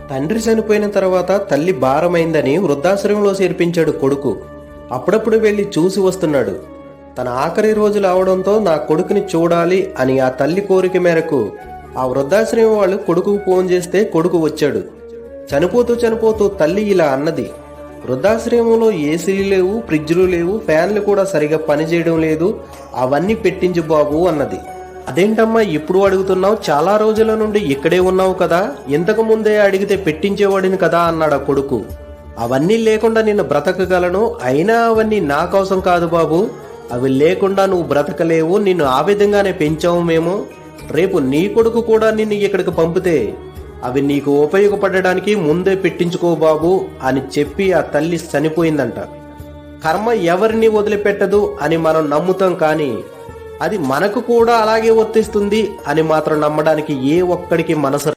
తండ్రి చనిపోయిన తర్వాత తల్లి భారమైందని వృద్ధాశ్రమంలో చేర్పించాడు కొడుకు. అప్పుడప్పుడు వెళ్ళి చూసి వస్తున్నాడు. తన ఆఖరి రోజులు అవడంతో నా కొడుకుని చూడాలి అని ఆ తల్లి కోరిక మేరకు ఆ వృద్ధాశ్రమం వాళ్ళు కొడుకుకు ఫోన్ చేస్తే కొడుకు వచ్చాడు. చనిపోతూ తల్లి ఇలా అన్నది, వృద్ధాశ్రమంలో ఏసీలు లేవు, ఫ్రిడ్జ్లు లేవు, ఫ్యాన్లు కూడా సరిగా పనిచేయడం లేదు, అవన్నీ పెట్టించు బాబు అన్నది. అదేంటమ్మా ఇప్పుడు అడుగుతున్నావు, చాలా రోజుల నుండి ఇక్కడే ఉన్నావు కదా, ఇంతకు ముందే అడిగితే పెట్టించేవాడిని కదా అన్నాడు ఆ కొడుకు. అవన్నీ లేకుండా నిన్ను బ్రతకగలను, అయినా అవన్నీ నా కోసం కాదు బాబు, అవి లేకుండా నువ్వు బ్రతకలేవు, నిన్ను ఆ విధంగానే పెంచాము మేము. రేపు నీ కొడుకు కూడా నిన్ను ఇక్కడికి పంపితే అవి నీకు ఉపయోగపడడానికి ముందే పెట్టించుకో బాబు అని చెప్పి ఆ తల్లి చనిపోయిందంట. కర్మ ఎవరిని వదిలిపెట్టదు అని మనం నమ్ముతాం, కానీ అది మనకు కూడా అలాగే వర్తిస్తుంది అని మాత్రం నమ్మడానికి ఏ ఒక్కడికి మనసు